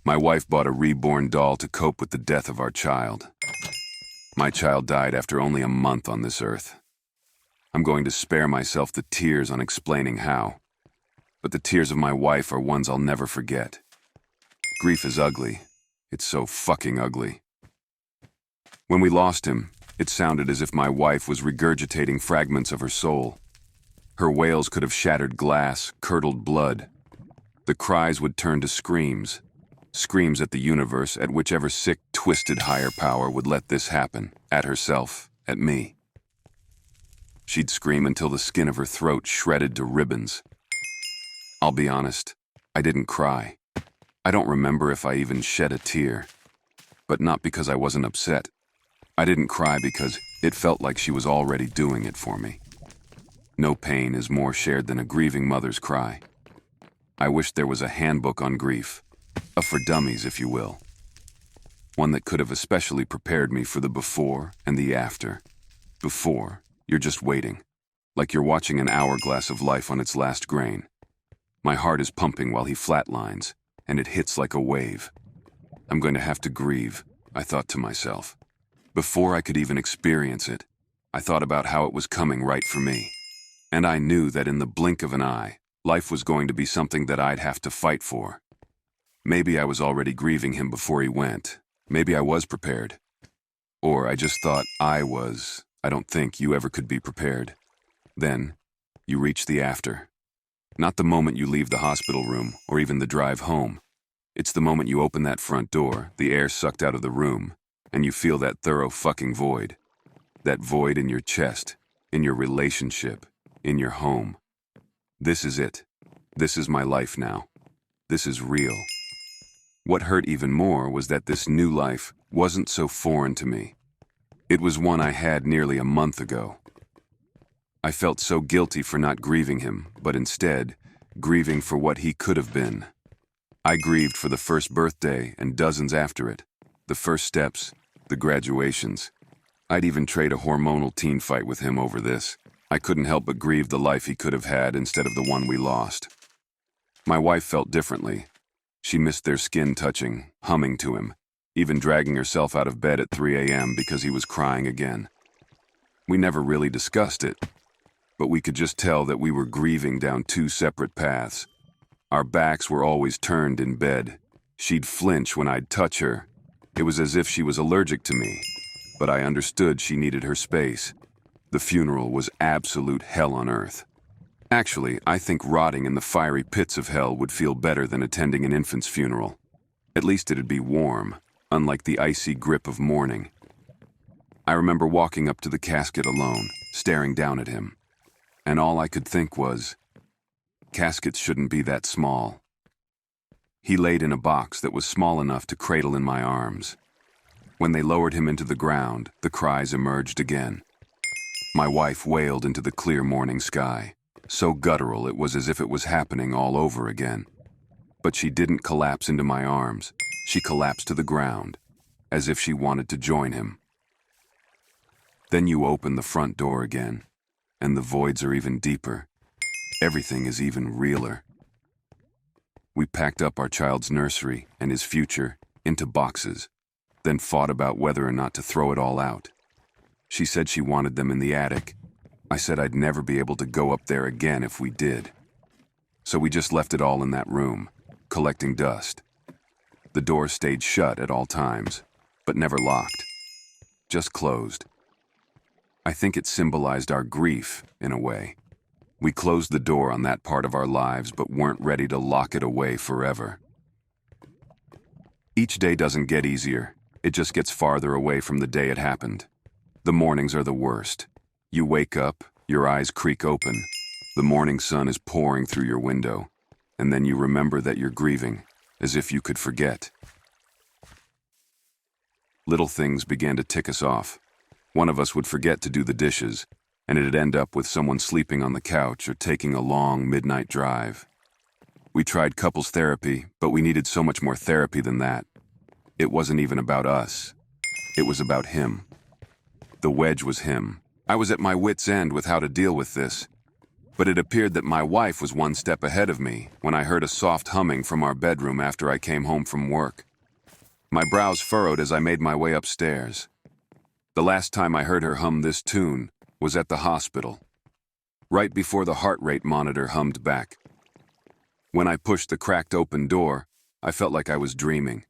My wife bought a reborn doll to cope with the death of our child. My child died after only a month on this earth. I'm going to spare myself the tears on explaining how. But the tears of my wife are ones I'll never forget. Grief is ugly. It's so fucking ugly. When we lost him, it sounded as if my wife was regurgitating fragments of her soul. Her wails could have shattered glass, curdled blood. The cries would turn to screams. Screams at the universe, at whichever sick, twisted higher power would let this happen. At herself, at me. She'd scream until the skin of her throat shredded to ribbons. I'll be honest, I didn't cry. I don't remember if I even shed a tear. But not because I wasn't upset. I didn't cry because it felt like she was already doing it for me. No pain is more shared than a grieving mother's cry. I wish there was a handbook on grief. A for dummies, if you will. One that could have especially prepared me for the before and the after. Before, you're just waiting. Like you're watching an hourglass of life on its last grain. My heart is pumping while he flatlines, and it hits like a wave. I'm going to have to grieve, I thought to myself. Before I could even experience it, I thought about how it was coming right for me. And I knew that in the blink of an eye, life was going to be something that I'd have to fight for. Maybe I was already grieving him before he went. Maybe I was prepared. Or I just thought I was. I don't think you ever could be prepared. Then, you reach the after. Not the moment you leave the hospital room, or even the drive home. It's the moment you open that front door, the air sucked out of the room, and you feel that thorough fucking void. That void in your chest, in your relationship, in your home. This is it. This is my life now. This is real. What hurt even more was that this new life wasn't so foreign to me. It was one I had nearly a month ago. I felt so guilty for not grieving him, but instead, grieving for what he could have been. I grieved for the first birthday and dozens after it, the first steps, the graduations. I'd even trade a hormonal teen fight with him over this. I couldn't help but grieve the life he could have had instead of the one we lost. My wife felt differently. She missed their skin touching, humming to him, even dragging herself out of bed at 3 a.m. because he was crying again. We never really discussed it, but we could just tell that we were grieving down two separate paths. Our backs were always turned in bed. She'd flinch when I'd touch her. It was as if she was allergic to me, but I understood she needed her space. The funeral was absolute hell on earth. Actually, I think rotting in the fiery pits of hell would feel better than attending an infant's funeral. At least it'd be warm, unlike the icy grip of mourning. I remember walking up to the casket alone, staring down at him. And all I could think was, caskets shouldn't be that small. He laid in a box that was small enough to cradle in my arms. When they lowered him into the ground, the cries emerged again. My wife wailed into the clear morning sky. So guttural it was as if it was happening all over again. But she didn't collapse into my arms. She collapsed to the ground, as if she wanted to join him. Then you open the front door again, and the voids are even deeper. Everything is even realer. We packed up our child's nursery and his future into boxes, then fought about whether or not to throw it all out. She said she wanted them in the attic. I said I'd never be able to go up there again if we did. So we just left it all in that room, collecting dust. The door stayed shut at all times, but never locked. Just closed. I think it symbolized our grief, in a way. We closed the door on that part of our lives, but weren't ready to lock it away forever. Each day doesn't get easier. It just gets farther away from the day it happened. The mornings are the worst. You wake up, your eyes creak open. The morning sun is pouring through your window, and then you remember that you're grieving, as if you could forget. Little things began to tick us off. One of us would forget to do the dishes, and it'd end up with someone sleeping on the couch or taking a long midnight drive. We tried couples therapy, but we needed so much more therapy than that. It wasn't even about us. It was about him. The wedge was him. I was at my wit's end with how to deal with this. But it appeared that my wife was one step ahead of me when I heard a soft humming from our bedroom after I came home from work. My brows furrowed as I made my way upstairs. The last time I heard her hum this tune was at the hospital, right before the heart rate monitor hummed back. When I pushed the cracked open door, I felt like I was dreaming.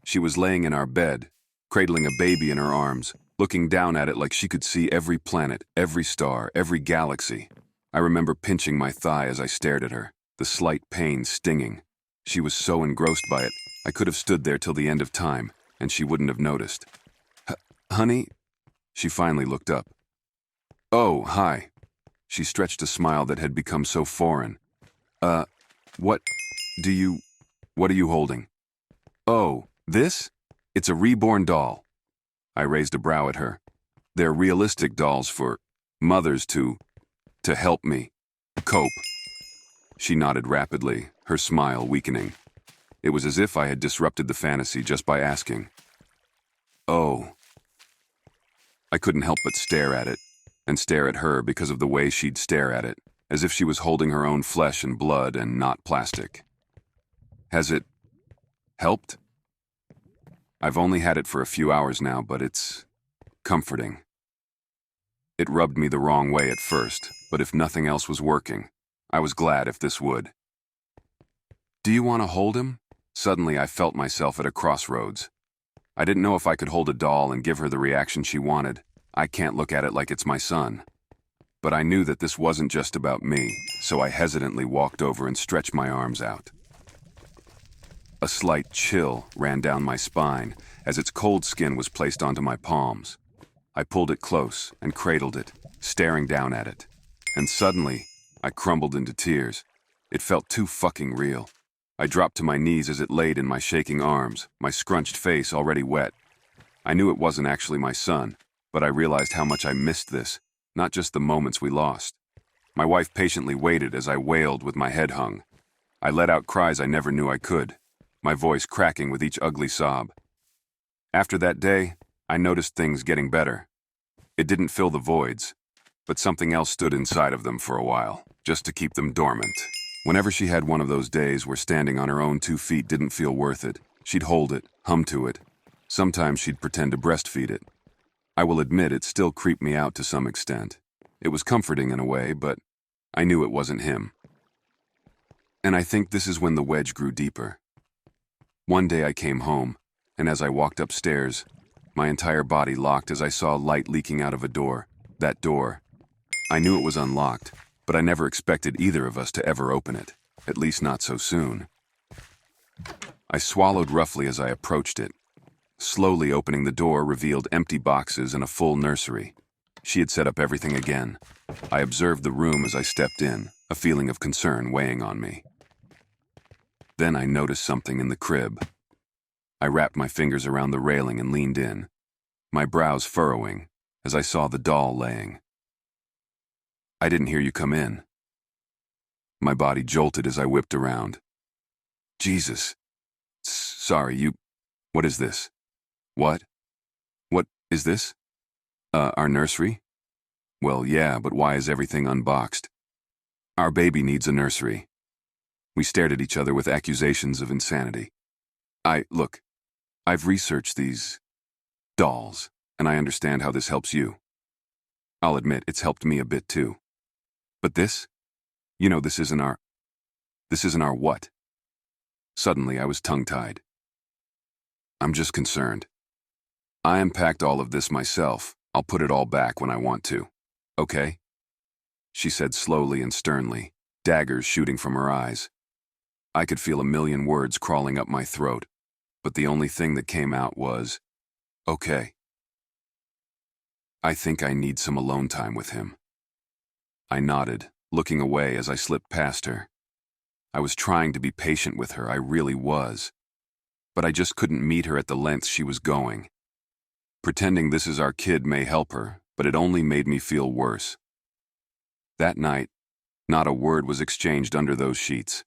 She was laying in our bed, cradling a baby in her arms, looking down at it like she could see every planet, every star, every galaxy. I remember pinching my thigh as I stared at her, the slight pain stinging. She was so engrossed by it, I could have stood there till the end of time, and she wouldn't have noticed. Honey? She finally looked up. Oh, hi. She stretched a smile that had become so foreign. What are you holding? Oh, this? It's a reborn doll. I raised a brow at her. They're realistic dolls for mothers to help me cope. She nodded rapidly, her smile weakening. It was as if I had disrupted the fantasy just by asking. Oh. I couldn't help but stare at it, and stare at her because of the way she'd stare at it, as if she was holding her own flesh and blood and not plastic. Has it helped? I've only had it for a few hours now, but it's comforting. It rubbed me the wrong way at first, but if nothing else was working, I was glad if this would. Do you want to hold him? Suddenly I felt myself at a crossroads. I didn't know if I could hold a doll and give her the reaction she wanted. I can't look at it like it's my son. But I knew that this wasn't just about me, so I hesitantly walked over and stretched my arms out. A slight chill ran down my spine as its cold skin was placed onto my palms. I pulled it close and cradled it, staring down at it. And suddenly, I crumbled into tears. It felt too fucking real. I dropped to my knees as it laid in my shaking arms, my scrunched face already wet. I knew it wasn't actually my son, but I realized how much I missed this, not just the moments we lost. My wife patiently waited as I wailed with my head hung. I let out cries I never knew I could, my voice cracking with each ugly sob. After that day, I noticed things getting better. It didn't fill the voids, but something else stood inside of them for a while, just to keep them dormant. Whenever she had one of those days where standing on her own 2 feet didn't feel worth it, she'd hold it, hum to it. Sometimes she'd pretend to breastfeed it. I will admit it still creeped me out to some extent. It was comforting in a way, but I knew it wasn't him. And I think this is when the wedge grew deeper. One day I came home, and as I walked upstairs, my entire body locked as I saw light leaking out of a door. That door. I knew it was unlocked, but I never expected either of us to ever open it, at least not so soon. I swallowed roughly as I approached it. Slowly opening the door revealed empty boxes and a full nursery. She had set up everything again. I observed the room as I stepped in, a feeling of concern weighing on me. Then I noticed something in the crib. I wrapped my fingers around the railing and leaned in, my brows furrowing as I saw the doll laying. I didn't hear you come in. My body jolted as I whipped around. Jesus. Sorry, what is this? What? What is this? Our nursery? Well, yeah, but why is everything unboxed? Our baby needs a nursery. We stared at each other with accusations of insanity. Look, I've researched these dolls, and I understand how this helps you. I'll admit it's helped me a bit too. But this? You know, this isn't our what? Suddenly I was tongue-tied. I'm just concerned. I unpacked all of this myself. I'll put it all back when I want to. Okay? She said slowly and sternly, daggers shooting from her eyes. I could feel a million words crawling up my throat, but the only thing that came out was, okay. I think I need some alone time with him. I nodded, looking away as I slipped past her. I was trying to be patient with her, I really was. But I just couldn't meet her at the lengths she was going. Pretending this is our kid may help her, but it only made me feel worse. That night, not a word was exchanged under those sheets.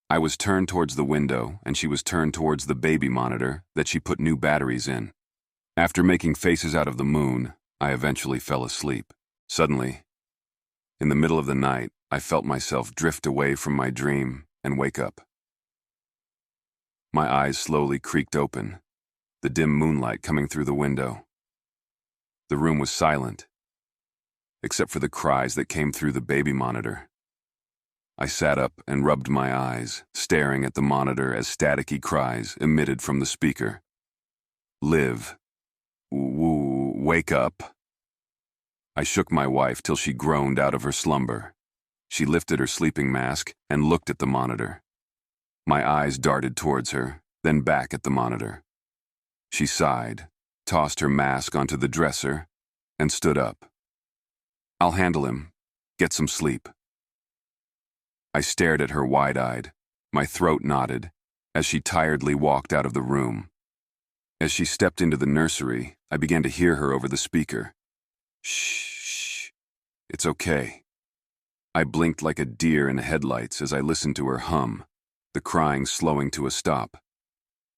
I was turned towards the window, and she was turned towards the baby monitor that she put new batteries in. After making faces out of the moon, I eventually fell asleep. Suddenly, In the middle of the night, I felt myself drift away from my dream and wake up. My eyes slowly creaked open, the dim moonlight coming through the window. The room was silent, except for the cries that came through the baby monitor. I sat up and rubbed my eyes, staring at the monitor as staticky cries emitted from the speaker. Liv. Woo, wake up. I shook my wife till she groaned out of her slumber. She lifted her sleeping mask and looked at the monitor. My eyes darted towards her, then back at the monitor. She sighed, tossed her mask onto the dresser, and stood up. I'll handle him. Get some sleep. I stared at her wide-eyed, my throat knotted, as she tiredly walked out of the room. As she stepped into the nursery, I began to hear her over the speaker. Shh, it's okay. I blinked like a deer in headlights as I listened to her hum, the crying slowing to a stop.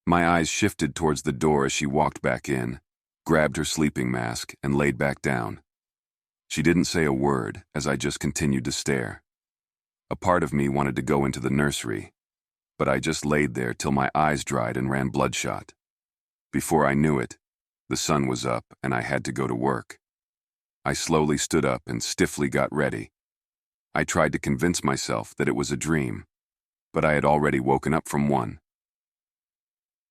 My eyes shifted towards the door as she walked back in, grabbed her sleeping mask, and laid back down. She didn't say a word as I just continued to stare. A part of me wanted to go into the nursery, but I just laid there till my eyes dried and ran bloodshot. Before I knew it, the sun was up and I had to go to work. I slowly stood up and stiffly got ready. I tried to convince myself that it was a dream, but I had already woken up from one.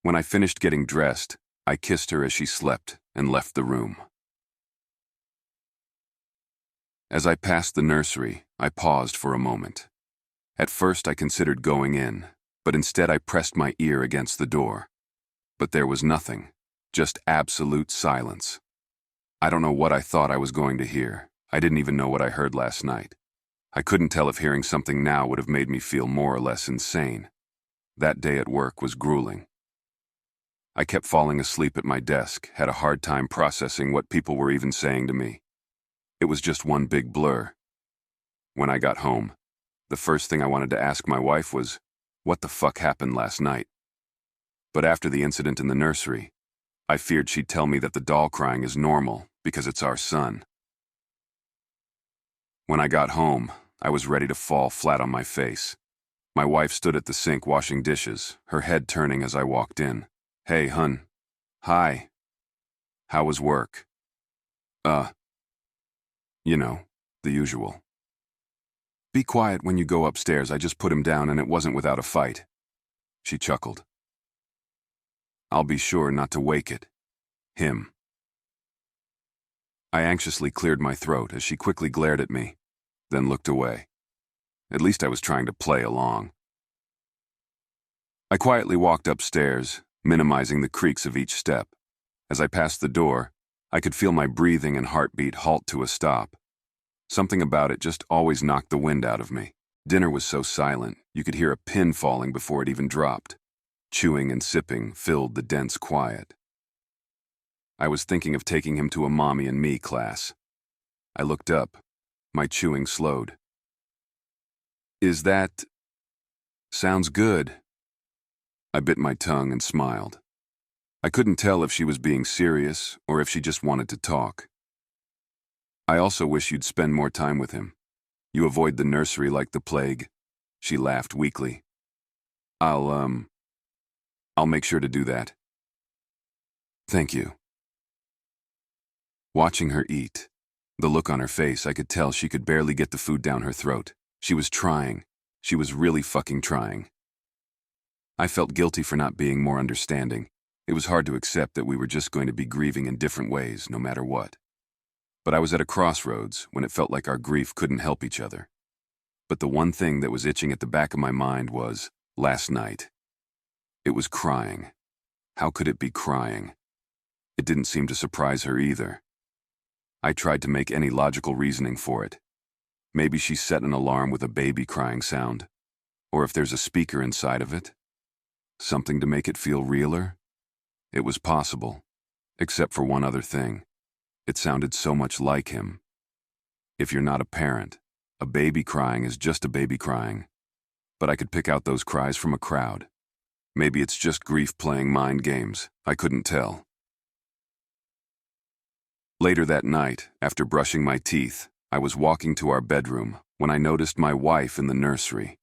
When I finished getting dressed, I kissed her as she slept and left the room. As I passed the nursery, I paused for a moment. At first I considered going in, but instead I pressed my ear against the door. But there was nothing, just absolute silence. I don't know what I thought I was going to hear. I didn't even know what I heard last night. I couldn't tell if hearing something now would have made me feel more or less insane. That day at work was grueling. I kept falling asleep at my desk, had a hard time processing what people were even saying to me. It was just one big blur. When I got home, the first thing I wanted to ask my wife was, what the fuck happened last night? But after the incident in the nursery, I feared she'd tell me that the doll crying is normal because it's our son. When I got home, I was ready to fall flat on my face. My wife stood at the sink washing dishes, her head turning as I walked in. Hey, hun. Hi. How was work? You know, the usual. Be quiet when you go upstairs. I just put him down and it wasn't without a fight. She chuckled. I'll be sure not to wake it. Him. I anxiously cleared my throat as she quickly glared at me, then looked away. At least I was trying to play along. I quietly walked upstairs, minimizing the creaks of each step. As I passed the door, I could feel my breathing and heartbeat halt to a stop. Something about it just always knocked the wind out of me. Dinner was so silent, you could hear a pin falling before it even dropped. Chewing and sipping filled the dense quiet. I was thinking of taking him to a mommy and me class. I looked up. My chewing slowed. Is that... Sounds good. I bit my tongue and smiled. I couldn't tell if she was being serious or if she just wanted to talk. I also wish you'd spend more time with him. You avoid the nursery like the plague. She laughed weakly. I'll make sure to do that. Thank you. Watching her eat, the look on her face, I could tell she could barely get the food down her throat. She was trying. She was really fucking trying. I felt guilty for not being more understanding. It was hard to accept that we were just going to be grieving in different ways, no matter what. But I was at a crossroads when it felt like our grief couldn't help each other. But the one thing that was itching at the back of my mind was, last night. It was crying. How could it be crying? It didn't seem to surprise her either. I tried to make any logical reasoning for it. Maybe she set an alarm with a baby crying sound. Or if there's a speaker inside of it. Something to make it feel realer? It was possible, except for one other thing. It sounded so much like him. If you're not a parent, a baby crying is just a baby crying. But I could pick out those cries from a crowd. Maybe it's just grief playing mind games. I couldn't tell. Later that night, after brushing my teeth, I was walking to our bedroom when I noticed my wife in the nursery.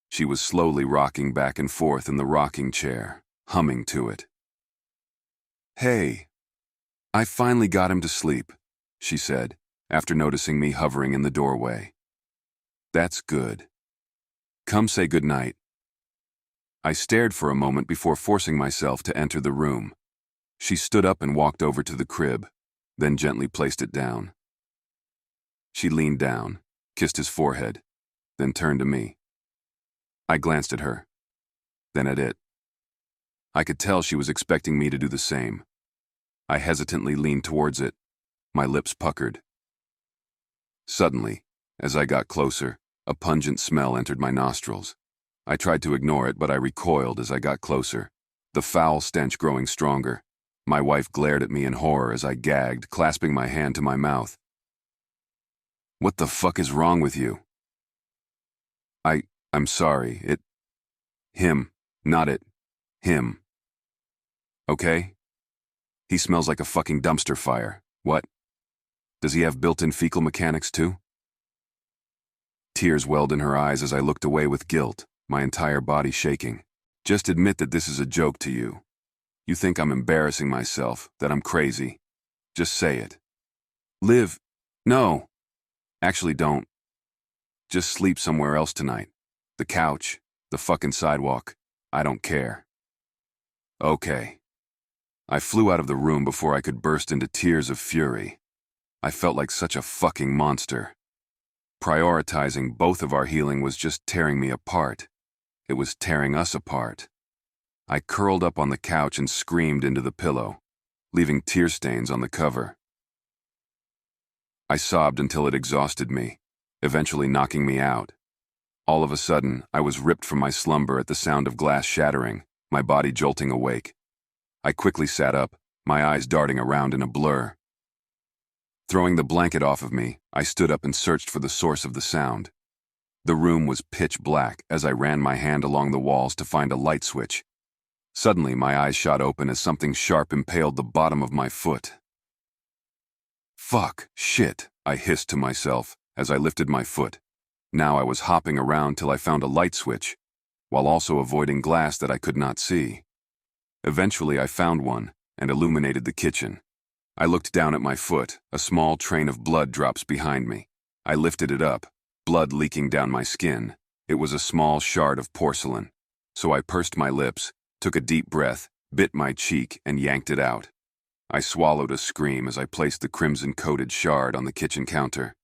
She was slowly rocking back and forth in the rocking chair, humming to it. "Hey, I finally got him to sleep," she said, after noticing me hovering in the doorway. "That's good. Come say goodnight." I stared for a moment before forcing myself to enter the room. She stood up and walked over to the crib, then gently placed it down. She leaned down, kissed his forehead, then turned to me. I glanced at her, then at it. I could tell she was expecting me to do the same. I hesitantly leaned towards it, my lips puckered. Suddenly, as I got closer, a pungent smell entered my nostrils. I tried to ignore it, but I recoiled as I got closer, the foul stench growing stronger. My wife glared at me in horror as I gagged, clasping my hand to my mouth. "What the fuck is wrong with you?" I'm sorry, him, not it, him. Okay? He smells like a fucking dumpster fire. What? Does he have built-in fecal mechanics too? Tears welled in her eyes as I looked away with guilt, my entire body shaking. "Just admit that this is a joke to you. You think I'm embarrassing myself, that I'm crazy. Just say it. Liv, no. Actually, don't. Just sleep somewhere else tonight. The couch, the fucking sidewalk. I don't care." Okay. I flew out of the room before I could burst into tears of fury. I felt like such a fucking monster. Prioritizing both of our healing was just tearing me apart. It was tearing us apart. I curled up on the couch and screamed into the pillow, leaving tear stains on the cover. I sobbed until it exhausted me, eventually knocking me out. All of a sudden, I was ripped from my slumber at the sound of glass shattering, my body jolting awake. I quickly sat up, my eyes darting around in a blur. Throwing the blanket off of me, I stood up and searched for the source of the sound. The room was pitch black as I ran my hand along the walls to find a light switch. Suddenly, my eyes shot open as something sharp impaled the bottom of my foot. "Fuck, shit," I hissed to myself as I lifted my foot. Now I was hopping around till I found a light switch, while also avoiding glass that I could not see. Eventually, I found one and illuminated the kitchen. I looked down at my foot, a small train of blood drops behind me. I lifted it up, blood leaking down my skin. It was a small shard of porcelain. So I pursed my lips, took a deep breath, bit my cheek, and yanked it out. I swallowed a scream as I placed the crimson-coated shard on the kitchen counter.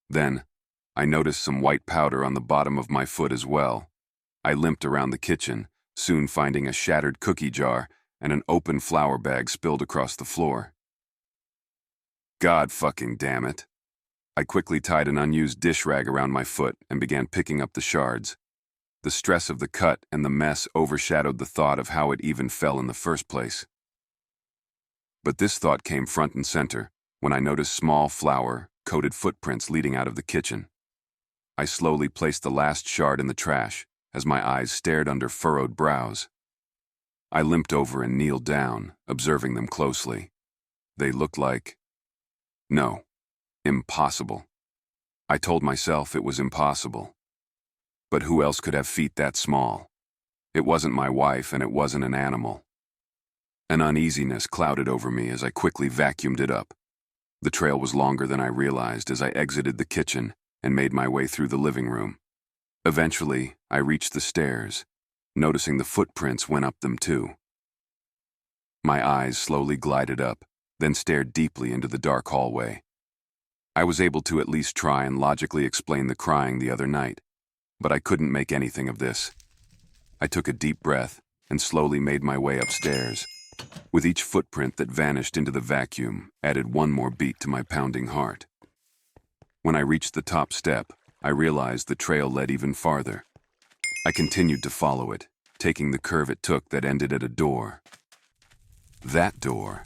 Then, I noticed some white powder on the bottom of my foot as well. I limped around the kitchen, soon finding a shattered cookie jar and an open flour bag spilled across the floor. God fucking damn it. I quickly tied an unused dish rag around my foot and began picking up the shards. The stress of the cut and the mess overshadowed the thought of how it even fell in the first place. But this thought came front and center when I noticed small flour-coated footprints leading out of the kitchen. I slowly placed the last shard in the trash as my eyes stared under furrowed brows. I limped over and kneeled down, observing them closely. They looked like... No. Impossible. I told myself it was impossible. But who else could have feet that small? It wasn't my wife and it wasn't an animal. An uneasiness clouded over me as I quickly vacuumed it up. The trail was longer than I realized as I exited the kitchen and made my way through the living room. Eventually, I reached the stairs, noticing the footprints went up them too. My eyes slowly glided up, then stared deeply into the dark hallway. I was able to at least try and logically explain the crying the other night, but I couldn't make anything of this. I took a deep breath and slowly made my way upstairs, with each footprint that vanished into the vacuum added one more beat to my pounding heart. When I reached the top step, I realized the trail led even farther. I continued to follow it, taking the curve it took that ended at a door. That door.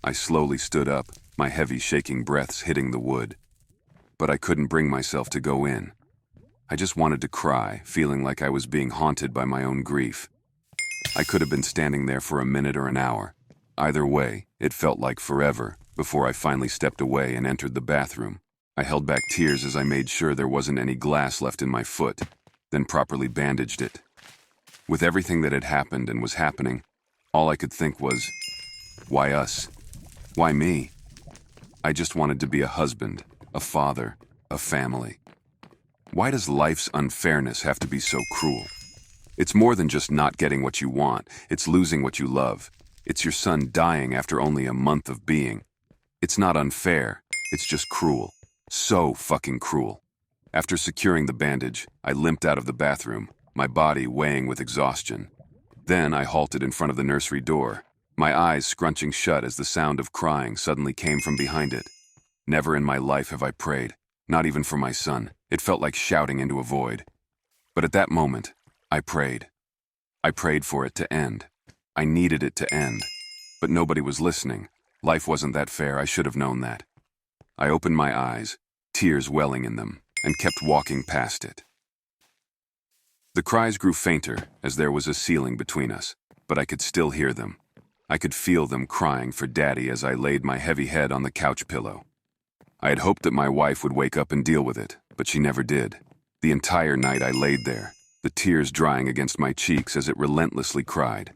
I slowly stood up, my heavy shaking breaths hitting the wood. But I couldn't bring myself to go in. I just wanted to cry, feeling like I was being haunted by my own grief. I could have been standing there for a minute or an hour. Either way, it felt like forever before I finally stepped away and entered the bathroom. I held back tears as I made sure there wasn't any glass left in my foot, then properly bandaged it. With everything that had happened and was happening, all I could think was, why us? Why me? I just wanted to be a husband, a father, a family. Why does life's unfairness have to be so cruel? It's more than just not getting what you want, it's losing what you love. It's your son dying after only a month of being. It's not unfair, it's just cruel. So fucking cruel. After securing the bandage, I limped out of the bathroom, my body weighing with exhaustion. Then I halted in front of the nursery door, my eyes scrunching shut as the sound of crying suddenly came from behind it. Never in my life have I prayed, not even for my son. It felt like shouting into a void. But at that moment, I prayed. I prayed for it to end. I needed it to end. But nobody was listening. Life wasn't that fair, I should have known that. I opened my eyes, tears welling in them, and kept walking past it. The cries grew fainter as there was a ceiling between us, but I could still hear them. I could feel them crying for Daddy as I laid my heavy head on the couch pillow. I had hoped that my wife would wake up and deal with it, but she never did. The entire night I laid there, the tears drying against my cheeks as it relentlessly cried.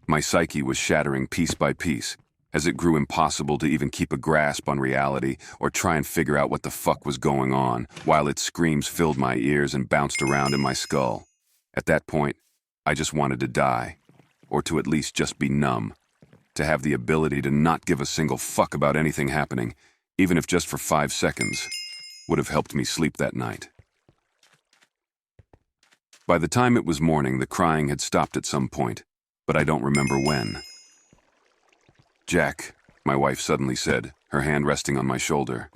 My psyche was shattering piece by piece, as it grew impossible to even keep a grasp on reality or try and figure out what the fuck was going on, while its screams filled my ears and bounced around in my skull. At that point, I just wanted to die, or to at least just be numb, to have the ability to not give a single fuck about anything happening, even if just for 5 seconds, would have helped me sleep that night. By the time it was morning, the crying had stopped at some point, but I don't remember when. "Jack," my wife suddenly said, her hand resting on my shoulder.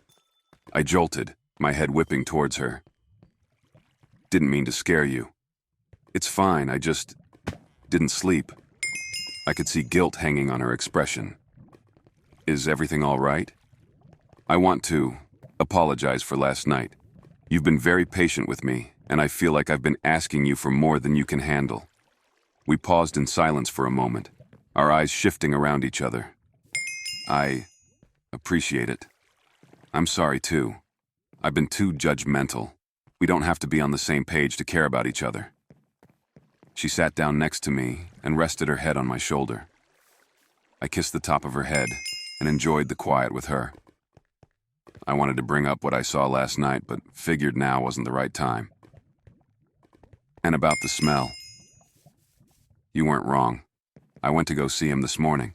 I jolted, my head whipping towards her. "Didn't mean to scare you. It's fine, I just didn't sleep." I could see guilt hanging on her expression. "Is everything all right? I want to apologize for last night. You've been very patient with me, and I feel like I've been asking you for more than you can handle." We paused in silence for a moment, our eyes shifting around each other. "I appreciate it. I'm sorry too. I've been too judgmental. We don't have to be on the same page to care about each other." She sat down next to me and rested her head on my shoulder. I kissed the top of her head and enjoyed the quiet with her. I wanted to bring up what I saw last night, but figured now wasn't the right time. "And about the smell. You weren't wrong. I went to go see him this morning,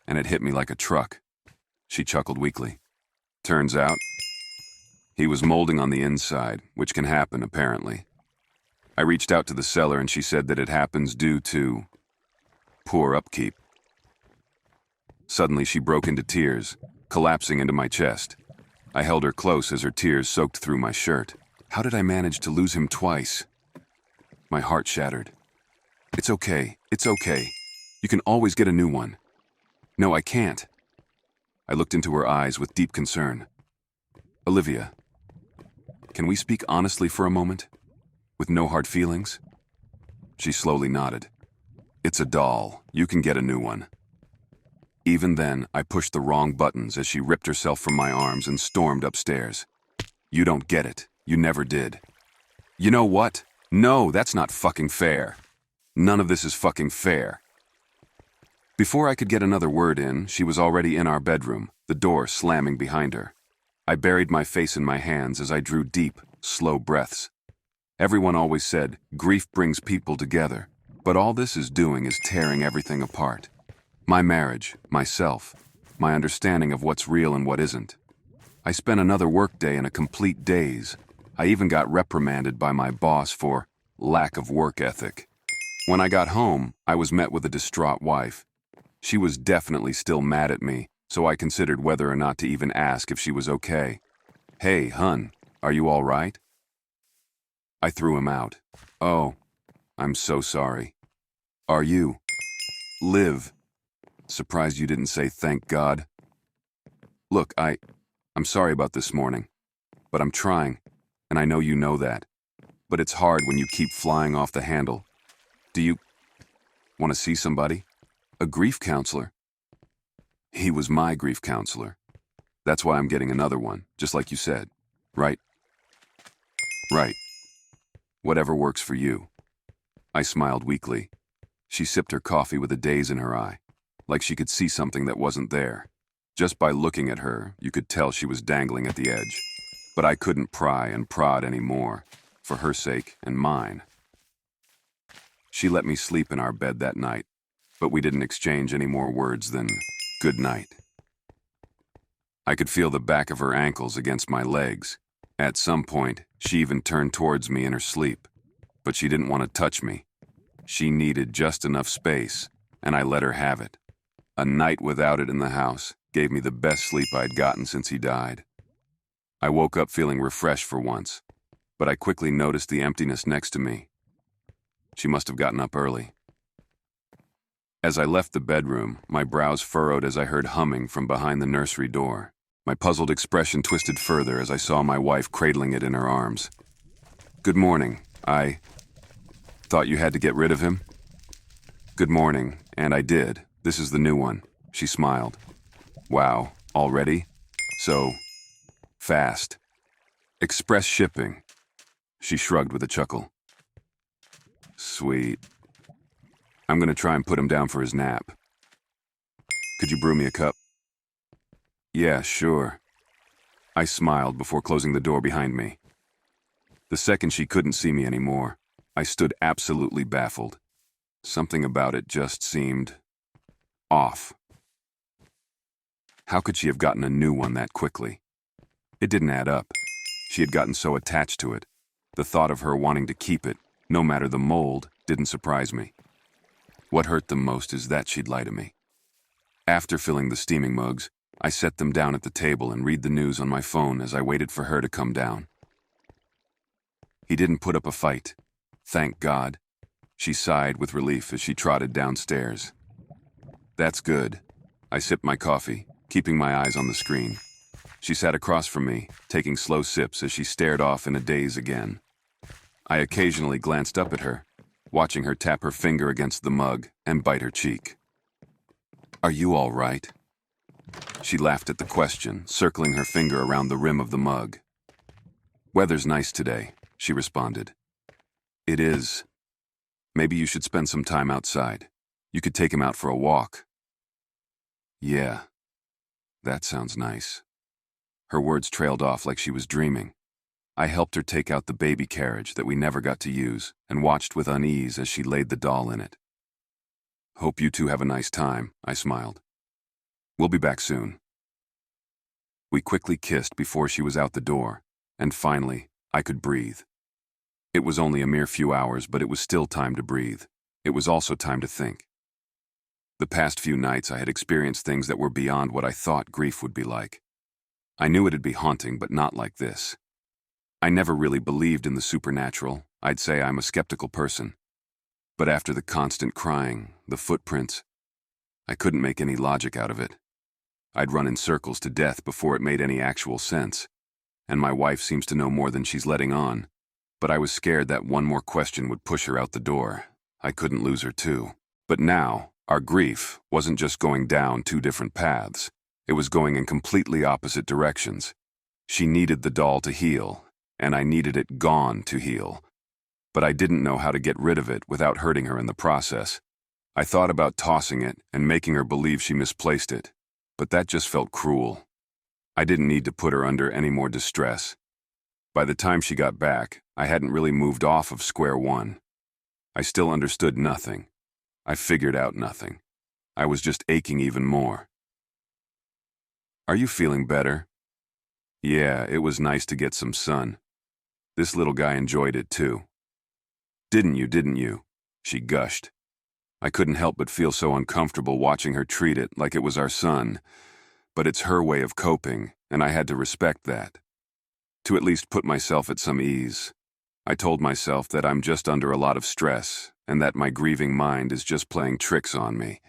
and it hit me like a truck." She chuckled weakly. "Turns out, he was molding on the inside, which can happen, apparently. I reached out to the seller and she said that it happens due to poor upkeep." Suddenly she broke into tears, collapsing into my chest. I held her close as her tears soaked through my shirt. How did I manage to lose him twice? My heart shattered. It's okay. You can always get a new one." "No, I can't." I looked into her eyes with deep concern. "Olivia, can we speak honestly for a moment? With no hard feelings?" She slowly nodded. "It's a doll. You can get a new one." Even then, I pushed the wrong buttons as she ripped herself from my arms and stormed upstairs. "You don't get it. You never did." "You know what? No, that's not fucking fair. None of this is fucking fair." Before I could get another word in, she was already in our bedroom, the door slamming behind her. I buried my face in my hands as I drew deep, slow breaths. Everyone always said, grief brings people together, but all this is doing is tearing everything apart. My marriage, myself, my understanding of what's real and what isn't. I spent another workday in a complete daze. I even got reprimanded by my boss for lack of work ethic. When I got home, I was met with a distraught wife. She was definitely still mad at me, so I considered whether or not to even ask if she was okay. "Hey, hun, are you all right?" I threw him out. "Oh, I'm so sorry. Are you? Liv. Surprised you didn't say thank God." "Look, I'm sorry about this morning, but I'm trying, and I know you know that. But it's hard when you keep flying off the handle. Do you want to see somebody? A grief counselor?" He was my grief counselor. That's why I'm getting another one, just like you said. Right? Right. Whatever works for you. I smiled weakly. She sipped her coffee with a daze in her eye, like she could see something that wasn't there. Just by looking at her, you could tell she was dangling at the edge. But I couldn't pry and prod anymore, for her sake and mine. She let me sleep in our bed that night, but we didn't exchange any more words than good night. I could feel the back of her ankles against my legs. At some point, she even turned towards me in her sleep, but she didn't want to touch me. She needed just enough space, and I let her have it. A night without it in the house gave me the best sleep I'd gotten since he died. I woke up feeling refreshed for once, but I quickly noticed the emptiness next to me. She must have gotten up early. As I left the bedroom, my brows furrowed as I heard humming from behind the nursery door. My puzzled expression twisted further as I saw my wife cradling it in her arms. Good morning. I thought you had to get rid of him? Good morning, and I did. This is the new one. She smiled. Wow, already? So fast. Express shipping. She shrugged with a chuckle. Sweet. I'm gonna try and put him down for his nap. Could you brew me a cup? Yeah, sure. I smiled before closing the door behind me. The second she couldn't see me anymore, I stood absolutely baffled. Something about it just seemed off. How could she have gotten a new one that quickly? It didn't add up. She had gotten so attached to it. The thought of her wanting to keep it, no matter the mold, didn't surprise me. What hurt the most is that she'd lie to me. After filling the steaming mugs, I set them down at the table and read the news on my phone as I waited for her to come down. He didn't put up a fight. Thank God. She sighed with relief as she trotted downstairs. That's good. I sipped my coffee, keeping my eyes on the screen. She sat across from me, taking slow sips as she stared off in a daze again. I occasionally glanced up at her, watching her tap her finger against the mug and bite her cheek. Are you all right? She laughed at the question, circling her finger around the rim of the mug. Weather's nice today, she responded. It is. Maybe you should spend some time outside. You could take him out for a walk. Yeah, that sounds nice. Her words trailed off like she was dreaming. I helped her take out the baby carriage that we never got to use and watched with unease as she laid the doll in it. Hope you two have a nice time, I smiled. We'll be back soon. We quickly kissed before she was out the door, and finally, I could breathe. It was only a mere few hours, but it was still time to breathe. It was also time to think. The past few nights I had experienced things that were beyond what I thought grief would be like. I knew it'd be haunting, but not like this. I never really believed in the supernatural. I'd say I'm a skeptical person. But after the constant crying, the footprints, I couldn't make any logic out of it. I'd run in circles to death before it made any actual sense. And my wife seems to know more than she's letting on. But I was scared that one more question would push her out the door. I couldn't lose her too. But now, our grief wasn't just going down two different paths. It was going in completely opposite directions. She needed the doll to heal, and I needed it gone to heal. But I didn't know how to get rid of it without hurting her in the process. I thought about tossing it and making her believe she misplaced it, but that just felt cruel. I didn't need to put her under any more distress. By the time she got back, I hadn't really moved off of square one. I still understood nothing. I figured out nothing. I was just aching even more. Are you feeling better? Yeah, it was nice to get some sun. This little guy enjoyed it too. Didn't you? She gushed. I couldn't help but feel so uncomfortable watching her treat it like it was our son. But it's her way of coping, and I had to respect that. To at least put myself at some ease. I told myself that I'm just under a lot of stress, and that my grieving mind is just playing tricks on me.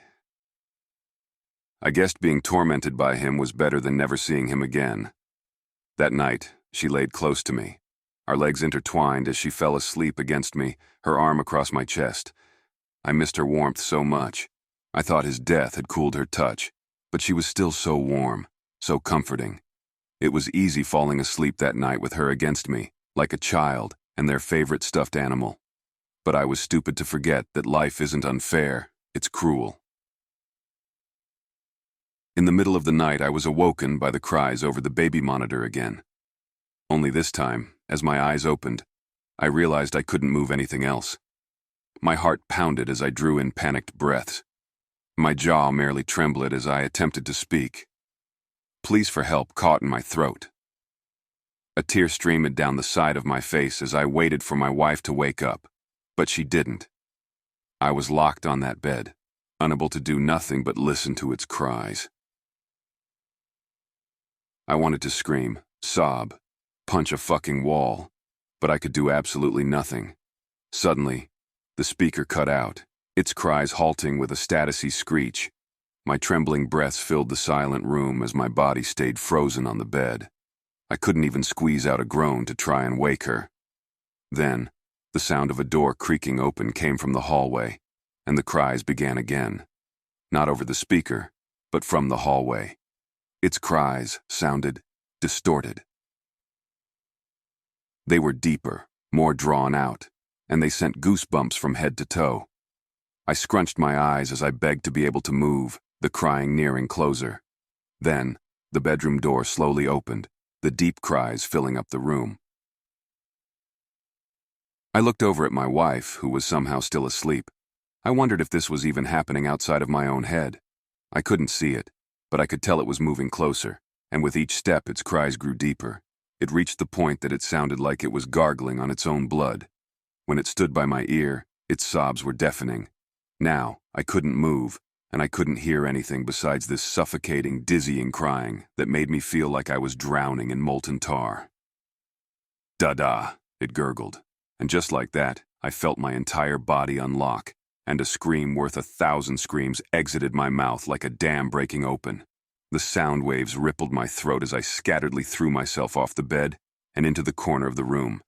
I guessed being tormented by him was better than never seeing him again. That night, she laid close to me. Our legs intertwined as she fell asleep against me, her arm across my chest. I missed her warmth so much. I thought his death had cooled her touch, but she was still so warm. so comforting. It was easy falling asleep that night with her against me, like a child and their favorite stuffed animal. But I was stupid to forget that life isn't unfair, it's cruel. In the middle of the night, I was awoken by the cries over the baby monitor again. Only this time, as my eyes opened, I realized I couldn't move anything else. My heart pounded as I drew in panicked breaths. My jaw merely trembled as I attempted to speak. Pleas for help caught in my throat. A tear streamed down the side of my face as I waited for my wife to wake up, but she didn't. I was locked on that bed, unable to do nothing but listen to its cries. I wanted to scream, sob, punch a fucking wall, but I could do absolutely nothing. Suddenly, the speaker cut out, its cries halting with a static screech. My trembling breaths filled the silent room as my body stayed frozen on the bed. I couldn't even squeeze out a groan to try and wake her. Then, the sound of a door creaking open came from the hallway, and the cries began again. Not over the speaker, but from the hallway. Its cries sounded distorted. They were deeper, more drawn out, and they sent goosebumps from head to toe. I scrunched my eyes as I begged to be able to move, the crying nearing closer. Then, the bedroom door slowly opened, the deep cries filling up the room. I looked over at my wife, who was somehow still asleep. I wondered if this was even happening outside of my own head. I couldn't see it, but I could tell it was moving closer, and with each step its cries grew deeper. It reached the point that it sounded like it was gargling on its own blood. When it stood by my ear, its sobs were deafening. Now, I couldn't move, and I couldn't hear anything besides this suffocating, dizzying crying that made me feel like I was drowning in molten tar. "Da-da," it gurgled, and just like that, I felt my entire body unlock, and a scream worth 1,000 screams exited my mouth like a dam breaking open. The sound waves rippled my throat as I scatteredly threw myself off the bed and into the corner of the room.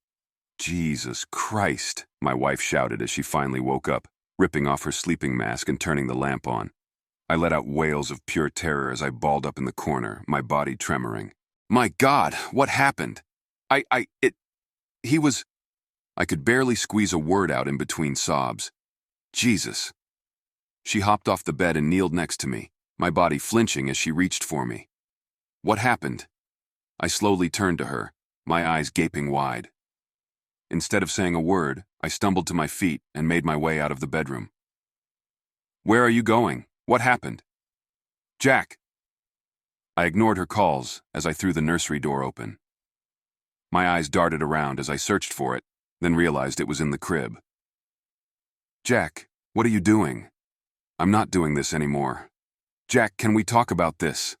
"Jesus Christ," my wife shouted as she finally woke up, ripping off her sleeping mask and turning the lamp on. I let out wails of pure terror as I balled up in the corner, my body tremoring. "My God, what happened? He was..." I could barely squeeze a word out in between sobs. "Jesus." She hopped off the bed and kneeled next to me, my body flinching as she reached for me. "What happened?" I slowly turned to her, my eyes gaping wide. Instead of saying a word, I stumbled to my feet and made my way out of the bedroom. "Where are you going? What happened?" "Jack." I ignored her calls as I threw the nursery door open. My eyes darted around as I searched for it, then realized it was in the crib. "Jack, what are you doing?" "I'm not doing this anymore." "Jack, can we talk about this?"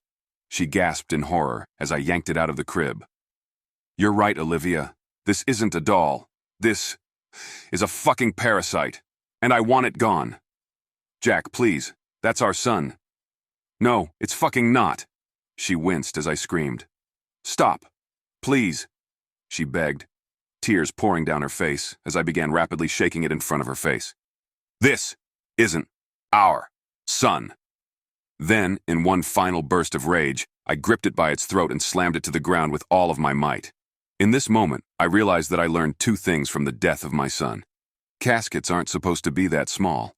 She gasped in horror as I yanked it out of the crib. "You're right, Olivia. This isn't a doll. This is a fucking parasite, and I want it gone. Jack, please, that's our son." "No, it's fucking not." She winced as I screamed. "Stop, please," she begged, tears pouring down her face as I began rapidly shaking it in front of her face. "This isn't our son." Then, in one final burst of rage, I gripped it by its throat and slammed it to the ground with all of my might. In this moment, I realized that I learned two things from the death of my son. Caskets aren't supposed to be that small,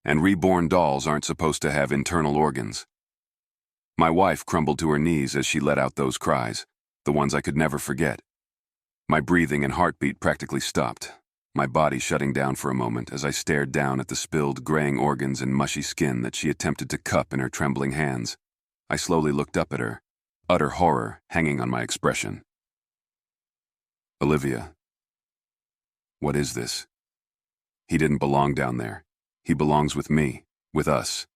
and reborn dolls aren't supposed to have internal organs. My wife crumbled to her knees as she let out those cries, the ones I could never forget. My breathing and heartbeat practically stopped, my body shutting down for a moment as I stared down at the spilled, graying organs and mushy skin that she attempted to cup in her trembling hands. I slowly looked up at her, utter horror hanging on my expression. "Olivia, what is this? He didn't belong down there. He belongs with me, with us.